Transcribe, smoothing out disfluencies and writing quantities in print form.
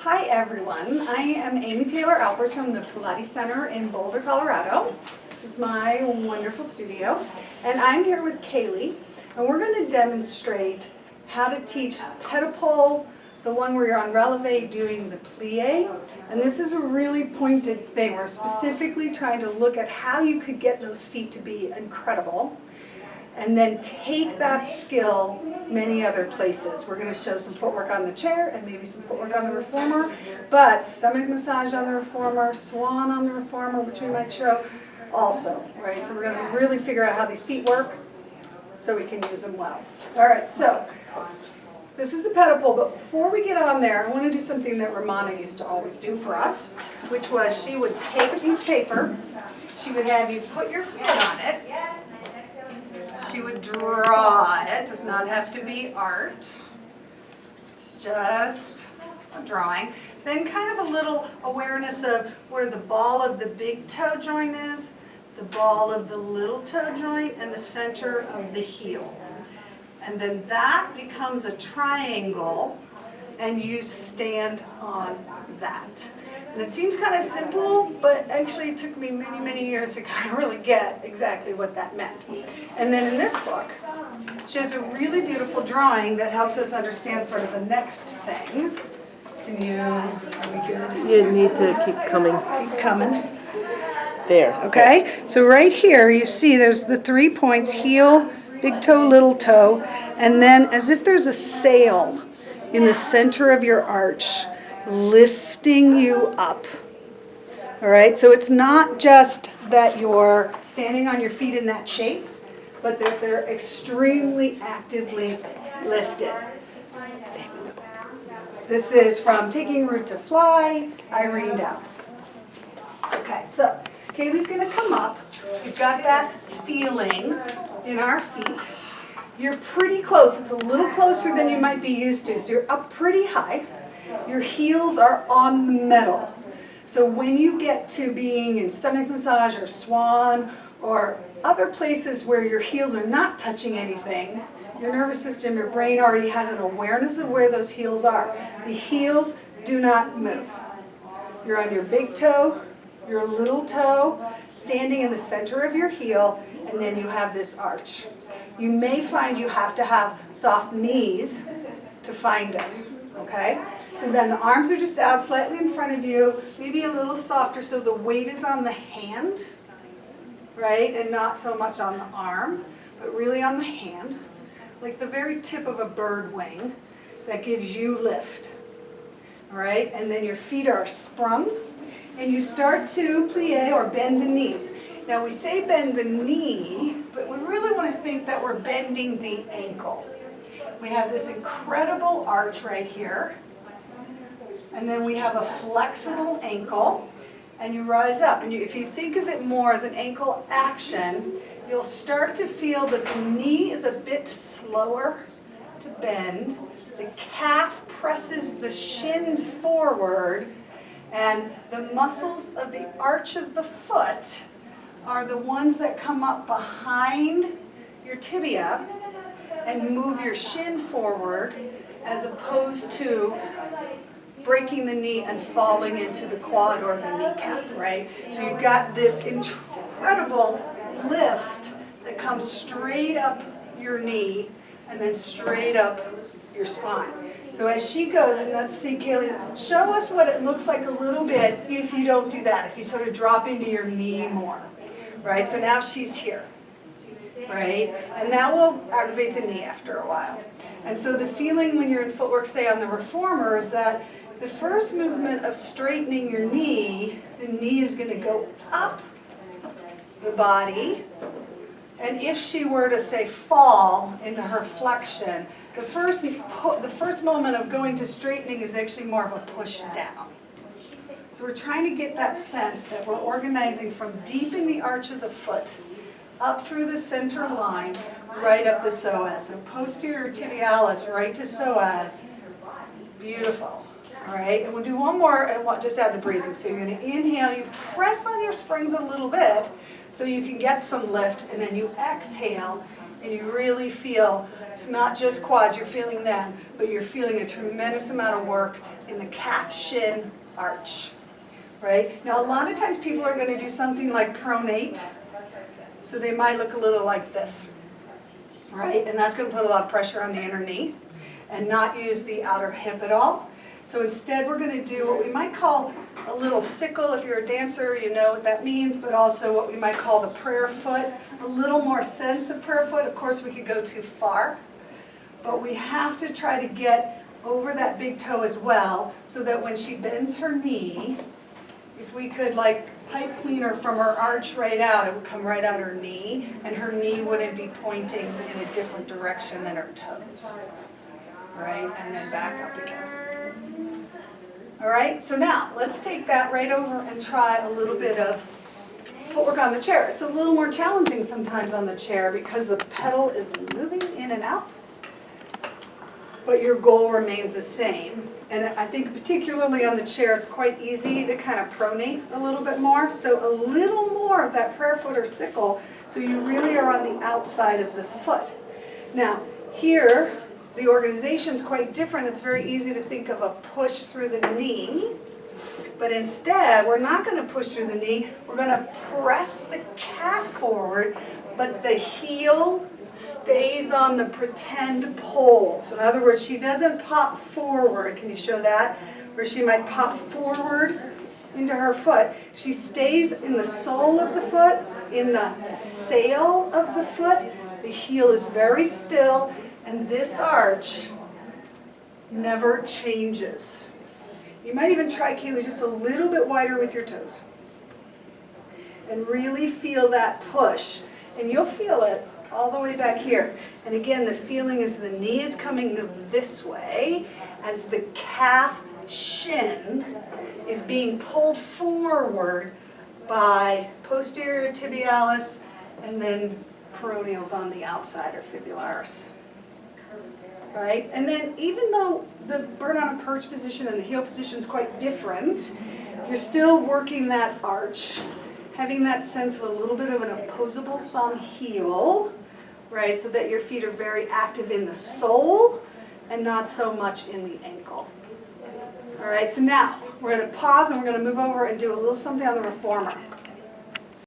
Hi everyone, I am Amy Taylor Alpers from the Pilates Center in Boulder, Colorado. This is my wonderful studio, and I'm here with Kaylee, and we're going to demonstrate how to teach pedipole, the one where you're on releve doing the plie, and this is a really pointed thing. We're specifically trying to look at how you could get those feet to be incredible, and then take that skill many other places. We're going to show some footwork on the chair and maybe some footwork on the reformer, but stomach massage on the reformer, swan on the reformer, which we might show also, right? So we're going to really figure out how these feet work so we can use them well. All right, so this is the pedipole, but before we get on there, I want to do something that Romana used to always do for us, which was she would take a piece of paper, she would have you put your foot on it, she would draw it. Does not have to be art. It's just a drawing. Then kind of a little awareness of where the ball of the big toe joint is, the ball of the little toe joint, and the center of the heel. And then that becomes a triangle, and you stand on that. And it seems kind of simple, but actually it took me many, many years to kind of really get exactly what that meant. And then in this book, she has a really beautiful drawing that helps us understand sort of the next thing. Are we good? You need to keep coming. Keep coming. There. Okay, so right here you see there's the 3 points, heel, big toe, little toe, and then as if there's a sail in the center of your arch, lifting you up. All right, so it's not just that you're standing on your feet in that shape, but that they're extremely actively lifted. This is from Taking Root to Fly, Irene Dow. Okay, so Kaylee's going to come up. You've got that feeling in our feet. You're pretty close. It's a little closer than you might be used to. So you're up pretty high. Your heels are on the metal. So when you get to being in stomach massage or swan or other places where your heels are not touching anything, your nervous system, your brain already has an awareness of where those heels are. The heels do not move. You're on your big toe, your little toe, standing in the center of your heel, and then you have this arch. You may find you have to have soft knees to find it, okay? So then the arms are just out slightly in front of you, maybe a little softer so the weight is on the hand, right? And not so much on the arm, but really on the hand. Like the very tip of a bird wing that gives you lift, all right? And then your feet are sprung, and you start to plie or bend the knees. Now we say bend the knee, but we really want to think that we're bending the ankle. We have this incredible arch right here, and then we have a flexible ankle, and you rise up. And if you think of it more as an ankle action, you'll start to feel that the knee is a bit slower to bend. The calf presses the shin forward, and the muscles of the arch of the foot are the ones that come up behind your tibia and move your shin forward, as opposed to breaking the knee and falling into the quad or the kneecap, right? So you've got this incredible lift that comes straight up your knee and then straight up your spine. So as she goes, and let's see, Kaylee, show us what it looks like a little bit if you don't do that, if you sort of drop into your knee more, right? So now she's here, right? And that will aggravate the knee after a while. And so the feeling when you're in footwork, say on the reformer, is that the first movement of straightening your knee, the knee is going to go up the body. And if she were to, say, fall into her flexion, the first moment of going to straightening is actually more of a push down. So we're trying to get that sense that we're organizing from deep in the arch of the foot, up through the center line, right up the psoas. So posterior tibialis, right to psoas. Beautiful. All right, and we'll do one more and we'll just add the breathing. So you're going to inhale, you press on your springs a little bit so you can get some lift, and then you exhale and you really feel, it's not just quads, you're feeling them, but you're feeling a tremendous amount of work in the calf shin arch, right? Now, a lot of times people are going to do something like pronate, so they might look a little like this, right? And that's going to put a lot of pressure on the inner knee and not use the outer hip at all. So instead, we're going to do what we might call a little sickle. If you're a dancer, you know what that means, but also what we might call the prayer foot. A little more sense of prayer foot. Of course, we could go too far, but we have to try to get over that big toe as well, so that when she bends her knee, if we could like pipe clean her from her arch right out, it would come right out her knee, and her knee wouldn't be pointing in a different direction than her toes. Right, and then back up again. All right, so now let's take that right over and try a little bit of footwork on the chair. It's a little more challenging sometimes on the chair because the pedal is moving in and out, but your goal remains the same. And I think particularly on the chair, it's quite easy to kind of pronate a little bit more. So a little more of that prayer foot or sickle, so you really are on the outside of the foot. Now, here, the organization's quite different. It's very easy to think of a push through the knee, but instead, we're not going to push through the knee. We're going to press the calf forward, but the heel stays on the pretend pole. So in other words, she doesn't pop forward. Can you show that? Where she might pop forward into her foot. She stays in the sole of the foot, in the sail of the foot. The heel is very still. And this arch never changes. You might even try, Kaylee, just a little bit wider with your toes. And really feel that push. And you'll feel it all the way back here. And again, the feeling is the knee is coming this way as the calf shin is being pulled forward by posterior tibialis and then peroneals on the outside, or fibularis. Right? And then even though the bird on a perch position and the heel position is quite different, you're still working that arch, having that sense of a little bit of an opposable thumb heel, right? So that your feet are very active in the sole and not so much in the ankle. All right, so now we're going to pause and we're going to move over and do a little something on the reformer.